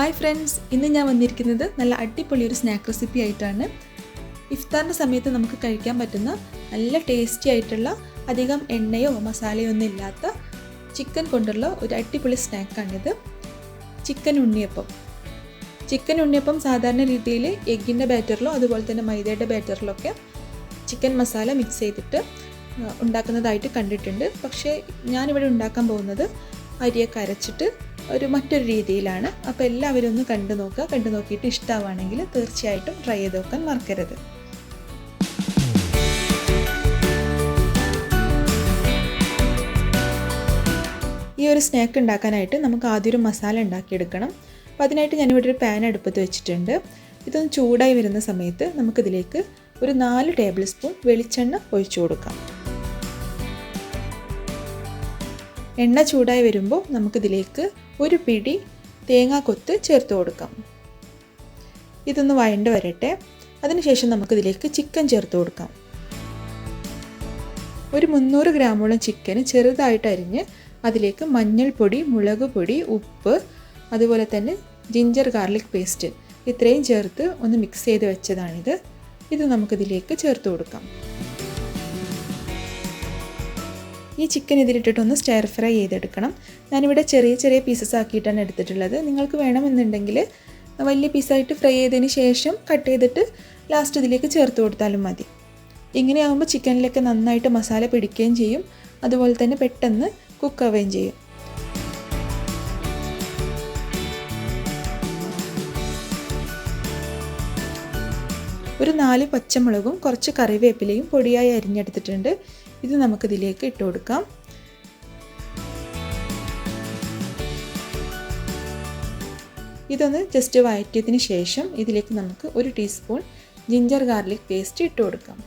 Hi friends, ഇന്ന് ഞാൻ വന്നിരിക്കുന്നത് നല്ല അടിപൊളി ഒരു സ്നാക്ക് റെസിപ്പി ആയിട്ടാണ്. ഇഫ്താറിൻ്റെ സമയത്ത് നമുക്ക് കഴിക്കാൻ പറ്റുന്ന നല്ല ടേസ്റ്റി ആയിട്ടുള്ള അധികം എണ്ണയോ മസാലയോ ഒന്നും ഇല്ലാത്ത ചിക്കൻ കൊണ്ടുള്ള ഒരു അടിപൊളി സ്നാക്കാണിത്. ചിക്കൻ ഉണ്ണിയപ്പം സാധാരണ രീതിയിൽ എഗ്ഗിൻ്റെ ബാറ്ററിലോ അതുപോലെ തന്നെ മൈദയുടെ ബാറ്ററിലൊക്കെ ചിക്കൻ മസാല മിക്സ് ചെയ്തിട്ട് ഉണ്ടാക്കുന്നതായിട്ട് കണ്ടിട്ടുണ്ട്. പക്ഷേ ഞാനിവിടെ ഉണ്ടാക്കാൻ പോകുന്നത് അരിയൊക്കെ അരച്ചിട്ട് മറ്റൊരു രീതിയിലാണ്. അപ്പോൾ എല്ലാവരും ഒന്ന് കണ്ടു നോക്കിയിട്ട് ഇഷ്ടമാവുകയാണെങ്കിൽ തീർച്ചയായിട്ടും ട്രൈ ചെയ്ത് നോക്കാൻ മറക്കരുത്. ഈ ഒരു സ്നാക്ക് ഉണ്ടാക്കാനായിട്ട് നമുക്ക് ആദ്യം ഒരു മസാല ഉണ്ടാക്കിയെടുക്കണം. അപ്പോൾ അതിനായിട്ട് ഞാനിവിടെ ഒരു പാൻ അടുപ്പത്ത് വെച്ചിട്ടുണ്ട്. ഇതൊന്ന് ചൂടായി വരുന്ന സമയത്ത് നമുക്കിതിലേക്ക് ഒരു 4 ടേബിൾ സ്പൂൺ വെളിച്ചെണ്ണ ഒഴിച്ചു കൊടുക്കാം. എണ്ണ ചൂടായി വരുമ്പോൾ നമുക്കിതിലേക്ക് ഒരു പിടി തേങ്ങാക്കൊത്ത് ചേർത്ത് കൊടുക്കാം. ഇതൊന്ന് വഴണ്ട് വരട്ടെ. അതിനുശേഷം നമുക്കിതിലേക്ക് ചിക്കൻ ചേർത്ത് കൊടുക്കാം. ഒരു 300 ഗ്രാമോളം ചിക്കന് ചെറുതായിട്ട് അരിഞ്ഞ് അതിലേക്ക് മഞ്ഞൾപ്പൊടി, മുളക് പൊടി, ഉപ്പ്, അതുപോലെ തന്നെ ജിഞ്ചർ ഗാർലിക് പേസ്റ്റ് ഇത്രയും ചേർത്ത് ഒന്ന് മിക്സ് ചെയ്ത് വെച്ചതാണിത്. ഇത് നമുക്കിതിലേക്ക് ചേർത്ത് കൊടുക്കാം. ഈ ചിക്കൻ ഇതിലിട്ടിട്ടൊന്ന് സ്റ്റയർ ഫ്രൈ ചെയ്തെടുക്കണം. ഞാനിവിടെ ചെറിയ പീസസ് ആക്കിയിട്ടാണ് എടുത്തിട്ടുള്ളത്. നിങ്ങൾക്ക് വേണമെന്നുണ്ടെങ്കിൽ വലിയ പീസായിട്ട് ഫ്രൈ ചെയ്തതിന് ശേഷം കട്ട് ചെയ്തിട്ട് ലാസ്റ്റ് ഇതിലേക്ക് ചേർത്ത് കൊടുത്താലും മതി. ഇങ്ങനെയാകുമ്പോൾ ചിക്കനിലൊക്കെ നന്നായിട്ട് മസാല പിടിക്കുകയും ചെയ്യും, അതുപോലെ തന്നെ പെട്ടെന്ന് കുക്കാവുകയും ചെയ്യും. ഒരു 4 പച്ചമുളകും കുറച്ച് കറിവേപ്പിലയും പൊടിയായി അരിഞ്ഞെടുത്തിട്ടുണ്ട്. ഇത് നമുക്കിതിലേക്ക് ഇട്ട് കൊടുക്കാം. ഇതൊന്ന് ജസ്റ്റ് വഴറ്റിയതിന് ശേഷം ഇതിലേക്ക് നമുക്ക് 1 ടീസ്പൂൺ ജിഞ്ചർ ഗാർലിക് പേസ്റ്റ് ഇട്ട് കൊടുക്കാം.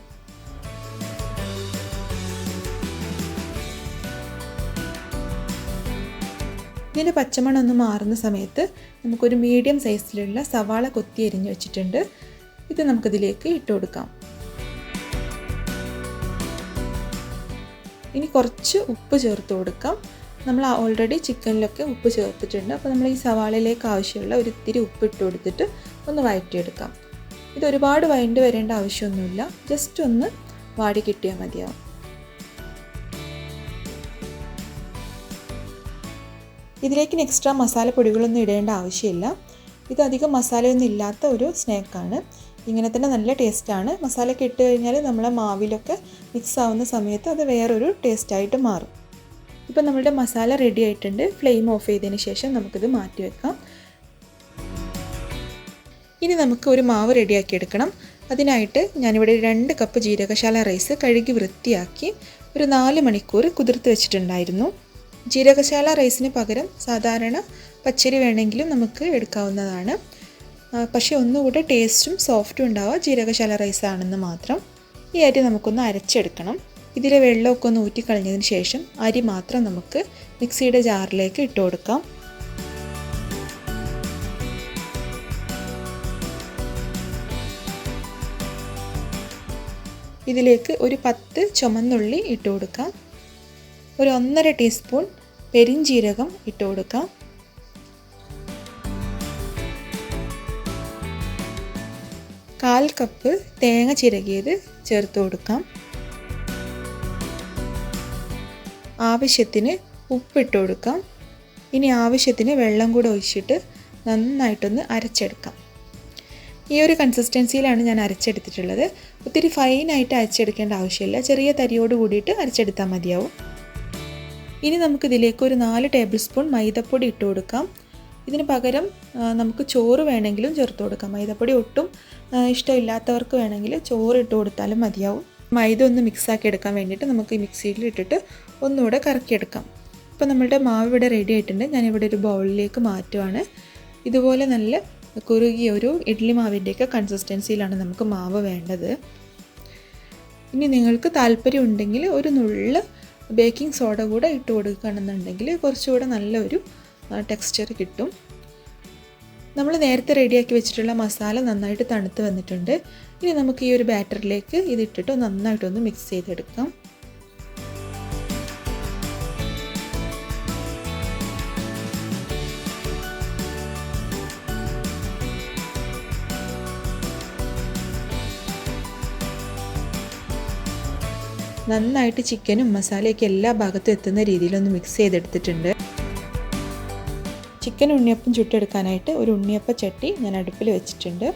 ഇതിൻ്റെ പച്ചമണം ഒന്ന് മാറുന്ന സമയത്ത് നമുക്കൊരു മീഡിയം സൈസിലുള്ള സവാള കൊത്തി അരിഞ്ഞ് വെച്ചിട്ടുണ്ട്. ഇത് നമുക്കിതിലേക്ക് ഇട്ട് കൊടുക്കാം. ഇനി കുറച്ച് ഉപ്പ് ചേർത്ത് കൊടുക്കാം. നമ്മൾ ഓൾറെഡി ചിക്കനിലൊക്കെ ഉപ്പ് ചേർത്തിട്ടുണ്ട്. അപ്പോൾ നമ്മൾ ഈ സവാളയിലേക്ക് ആവശ്യമുള്ള ഒരു ഇത്തിരി ഉപ്പ് ഇട്ട് കൊടുത്തിട്ട് ഒന്ന് വഴറ്റിയെടുക്കാം. ഇത് ഒരുപാട് വഴണ്ട് വരേണ്ട ആവശ്യമൊന്നുമില്ല, ജസ്റ്റ് ഒന്ന് വാടി കിട്ടിയാൽ മതിയാവും. ഇതിലേക്ക് എക്സ്ട്രാ മസാലപ്പൊടികളൊന്നും ഇടേണ്ട ആവശ്യമില്ല. ഇത് അധികം മസാലയൊന്നും ഇല്ലാത്ത ഒരു സ്നാക്കാണ്. ഇങ്ങനെ തന്നെ നല്ല ടേസ്റ്റാണ്. മസാലയൊക്കെ ഇട്ട് കഴിഞ്ഞാൽ നമ്മളെ മാവിലൊക്കെ മിക്സ് ആവുന്ന സമയത്ത് അത് വേറൊരു ടേസ്റ്റായിട്ട് മാറും. ഇപ്പം നമ്മളുടെ മസാല റെഡി ആയിട്ടുണ്ട്. ഫ്ലെയിം ഓഫ് ചെയ്തതിന് ശേഷം നമുക്കിത് മാറ്റി വെക്കാം. ഇനി നമുക്ക് ഒരു മാവ് റെഡിയാക്കി എടുക്കണം. അതിനായിട്ട് ഞാനിവിടെ 2 കപ്പ് ജീരകശാല റൈസ് കഴുകി വൃത്തിയാക്കി ഒരു 4 മണിക്കൂർ കുതിർത്ത് വെച്ചിട്ടുണ്ടായിരുന്നു. ജീരകശാല റൈസിന് പകരം സാധാരണ പച്ചരി വേണമെങ്കിലും നമുക്ക് എടുക്കാവുന്നതാണ്. പക്ഷേ ഒന്നുകൂടെ ടേസ്റ്റും സോഫ്റ്റും ഉണ്ടാവുക ജീരകശാല റൈസ് ആണെന്ന് മാത്രം. ഈ അരി നമുക്കൊന്ന് അരച്ചെടുക്കണം. ഇതിലെ വെള്ളമൊക്കെ ഒന്ന് ഊറ്റിക്കളഞ്ഞതിന് ശേഷം അരി മാത്രം നമുക്ക് മിക്സിയുടെ ജാറിലേക്ക് ഇട്ട് കൊടുക്കാം. ഇതിലേക്ക് ഒരു 10 ചുമന്നുള്ളി ഇട്ട് കൊടുക്കാം. ഒരു 1.5 ടീസ്പൂൺ പെരിഞ്ജീരകം ഇട്ട് കൊടുക്കാം. കാൽ കപ്പ് തേങ്ങ ചിരകിയത് ചേർത്ത് കൊടുക്കാം. ആവശ്യത്തിന് ഉപ്പിട്ട് കൊടുക്കാം. ഇനി ആവശ്യത്തിന് വെള്ളം കൂടെ ഒഴിച്ചിട്ട് നന്നായിട്ടൊന്ന് അരച്ചെടുക്കാം. ഈ ഒരു കൺസിസ്റ്റൻസിയിലാണ് ഞാൻ അരച്ചെടുത്തിട്ടുള്ളത്. ഒത്തിരി ഫൈനായിട്ട് അരച്ചെടുക്കേണ്ട ആവശ്യമില്ല, ചെറിയ തരിയോട് കൂടിയിട്ട് അരച്ചെടുത്താൽ മതിയാവും. ഇനി നമുക്കിതിലേക്ക് ഒരു 4 ടേബിൾ സ്പൂൺ മൈദപ്പൊടി ഇട്ട് കൊടുക്കാം. ഇതിന് പകരം നമുക്ക് ചോറ് വേണമെങ്കിലും ചേർത്ത് കൊടുക്കാം. മൈദപ്പൊടി ഒട്ടും ഇഷ്ടമില്ലാത്തവർക്ക് വേണമെങ്കിൽ ചോറ് ഇട്ട് കൊടുത്താലും മതിയാവും. മൈദ ഒന്ന് മിക്സാക്കി എടുക്കാൻ വേണ്ടിയിട്ട് നമുക്ക് ഈ മിക്സിയിൽ ഇട്ടിട്ട് ഒന്നുകൂടെ കറക്കിയെടുക്കാം. ഇപ്പോൾ നമ്മളുടെ മാവ് ഇവിടെ റെഡി ആയിട്ടുണ്ട്. ഞാനിവിടെ ഒരു ബൗളിലേക്ക് മാറ്റുവാണ്. ഇതുപോലെ നല്ല കുറുകിയ ഒരു ഇഡ്ഡലി മാവിൻ്റെയൊക്കെ കൺസിസ്റ്റൻസിയിലാണ് നമുക്ക് മാവ് വേണ്ടത്. ഇനി നിങ്ങൾക്ക് താല്പര്യം ഉണ്ടെങ്കിൽ ഒരു നുള്ള് ബേക്കിംഗ് സോഡ കൂടെ ഇട്ട് കൊടുക്കുകയാണെന്നുണ്ടെങ്കിൽ കുറച്ചുകൂടെ നല്ലൊരു ടെക്സ്ചർ കിട്ടും. നമ്മൾ നേരത്തെ റെഡിയാക്കി വെച്ചിട്ടുള്ള മസാല നന്നായിട്ട് തണുത്ത് വന്നിട്ടുണ്ട്. ഇനി നമുക്ക് ഈ ഒരു ബാറ്ററിലേക്ക് ഇതിട്ടിട്ട് നന്നായിട്ടൊന്ന് മിക്സ് ചെയ്തെടുക്കാം. നന്നായിട്ട് ചിക്കനും മസാലയൊക്കെ എല്ലാ ഭാഗത്തും എത്തുന്ന രീതിയിലൊന്ന് മിക്സ് ചെയ്തെടുത്തിട്ടുണ്ട്. ചിക്കൻ ഉണ്ണിയപ്പം ചുട്ടെടുക്കാനായിട്ട് ഒരു ഉണ്ണിയപ്പ ചട്ടി ഞാൻ അടുപ്പിൽ വെച്ചിട്ടുണ്ട്.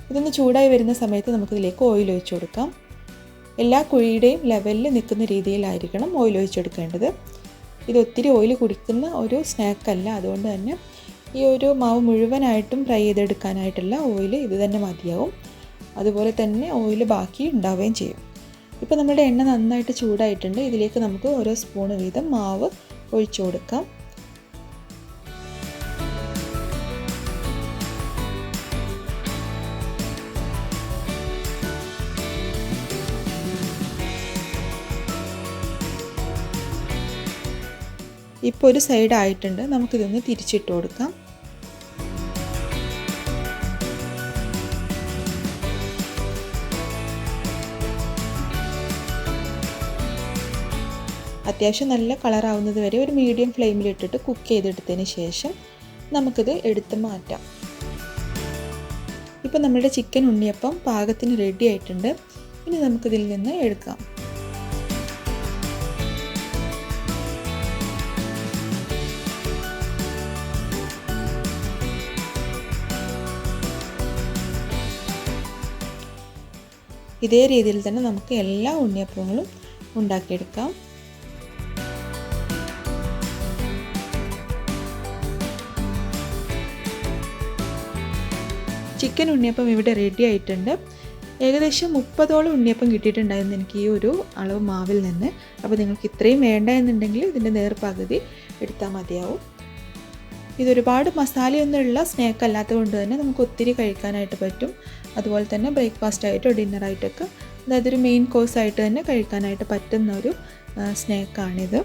ഇതൊന്ന് ചൂടായി വരുന്ന സമയത്ത് നമുക്കിതിലേക്ക് ഓയിൽ ഒഴിച്ചു കൊടുക്കാം. എല്ലാ കുഴിയുടെയും ലെവലിൽ നിൽക്കുന്ന രീതിയിലായിരിക്കണം ഓയിൽ ഒഴിച്ചെടുക്കേണ്ടത്. ഇത് ഒത്തിരി ഓയിൽ കുടിക്കുന്ന ഒരു സ്നാക്കല്ല, അതുകൊണ്ട് തന്നെ ഈ ഒരു മാവ് മുഴുവനായിട്ടും ഫ്രൈ ചെയ്തെടുക്കാനായിട്ടുള്ള ഓയിൽ ഇത് തന്നെ മതിയാവും. അതുപോലെ തന്നെ ഓയിൽ ബാക്കി ഉണ്ടാവുകയും ചെയ്യും. ഇപ്പോൾ നമ്മുടെ എണ്ണ നന്നായിട്ട് ചൂടായിട്ടുണ്ട്. ഇതിലേക്ക് നമുക്ക് ഓരോ സ്പൂൺ വീതം മാവ് ഒഴിച്ചു കൊടുക്കാം. ഇപ്പോൾ ഒരു സൈഡ് ആയിട്ടുണ്ട്. നമുക്കിതൊന്ന് തിരിച്ചിട്ട് കൊടുക്കാം. അത്യാവശ്യം നല്ല കളറാവുന്നത് വരെ ഒരു മീഡിയം ഫ്ലെയിമിലിട്ടിട്ട് കുക്ക് ചെയ്തെടുത്തതിന് ശേഷം നമുക്കിത് എടുത്ത് മാറ്റാം. ഇപ്പോൾ നമ്മുടെ ചിക്കൻ ഉണ്ണിയപ്പം പാകത്തിന് റെഡി ആയിട്ടുണ്ട്. ഇനി നമുക്കിതിൽ നിന്ന് എടുക്കാം. ഇതേ രീതിയിൽ തന്നെ നമുക്ക് എല്ലാ ഉണ്ണിയപ്പങ്ങളും ഉണ്ടാക്കിയെടുക്കാം. ചിക്കൻ ഉണ്ണിയപ്പം ഇവിടെ റെഡി ആയിട്ടുണ്ട്. ഏകദേശം 30ഓളം ഉണ്ണിയപ്പം കിട്ടിയിട്ടുണ്ടായിരുന്നു എനിക്ക് ഈ ഒരു അളവ് മാവിൽ നിന്ന്. അപ്പോൾ നിങ്ങൾക്ക് ഇത്രയും വേണ്ട എന്നുണ്ടെങ്കിൽ ഇതിൻ്റെ നേർപകുതി എടുത്താൽ മതിയാവും. ഇതൊരുപാട് മസാലയൊന്നുമുള്ള സ്നാക്ക് അല്ലാത്തത് കൊണ്ട് തന്നെ നമുക്ക് ഒത്തിരി കഴിക്കാനായിട്ട് പറ്റും. അതുപോലെ തന്നെ ബ്രേക്ക്ഫാസ്റ്റ് ആയിട്ടോ ഡിന്നറായിട്ടൊക്കെ, അതായത് ഒരു മെയിൻ കോഴ്സായിട്ട് തന്നെ കഴിക്കാനായിട്ട് പറ്റുന്ന ഒരു സ്നാക്കാണിത്.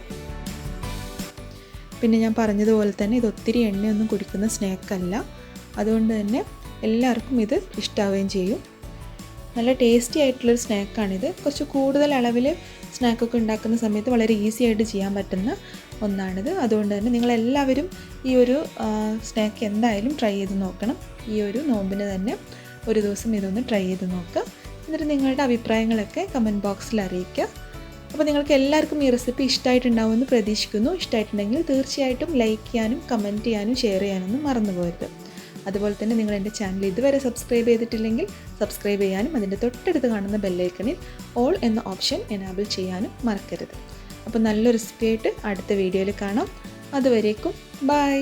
പിന്നെ ഞാൻ പറഞ്ഞതുപോലെ തന്നെ ഇത് ഒത്തിരി എണ്ണയൊന്നും കുടിക്കുന്ന സ്നാക്കല്ല, അതുകൊണ്ട് തന്നെ എല്ലാവർക്കും ഇത് ഇഷ്ടാവുകയും ചെയ്യും. നല്ല ടേസ്റ്റി ആയിട്ടുള്ളൊരു സ്നാക്കാണിത്. കുറച്ച് കൂടുതൽ അളവിൽ സ്നാക്കൊക്കെ ഉണ്ടാക്കുന്ന സമയത്ത് വളരെ ഈസി ആയിട്ട് ചെയ്യാൻ പറ്റുന്ന ഒന്നാണിത്. അതുകൊണ്ട് തന്നെ നിങ്ങളെല്ലാവരും ഈ ഒരു സ്നാക്ക് എന്തായാലും ട്രൈ ചെയ്ത് നോക്കണം. ഈ ഒരു നോമ്പിന് തന്നെ ഒരു ദിവസം ഇതൊന്ന് ട്രൈ ചെയ്ത് നോക്കുക. എന്നിട്ട് നിങ്ങളുടെ അഭിപ്രായങ്ങളൊക്കെ കമൻറ്റ് ബോക്സിൽ അറിയിക്കുക. അപ്പോൾ നിങ്ങൾക്ക് എല്ലാവർക്കും ഈ റെസിപ്പി ഇഷ്ടമായിട്ടുണ്ടാവുമെന്ന് പ്രതീക്ഷിക്കുന്നു. ഇഷ്ടമായിട്ടുണ്ടെങ്കിൽ തീർച്ചയായിട്ടും ലൈക്ക് ചെയ്യാനും കമൻറ്റ് ചെയ്യാനും ഷെയർ ചെയ്യാനൊന്നും മറന്നു പോകരുത്. അതുപോലെ തന്നെ നിങ്ങൾ എൻ്റെ ചാനൽ ഇതുവരെ സബ്സ്ക്രൈബ് ചെയ്തിട്ടില്ലെങ്കിൽ സബ്സ്ക്രൈബ് ചെയ്യാനും അതിൻ്റെ തൊട്ടടുത്ത് കാണുന്ന ബെല്ലൈക്കണിൽ ഓൾ എന്ന ഓപ്ഷൻ എനാബിൾ ചെയ്യാനും മറക്കരുത്. അപ്പോൾ നല്ലൊരു റെസിപ്പി ആയിട്ട് അടുത്ത വീഡിയോയിൽ കാണാം. അതുവരേക്കും ബൈ.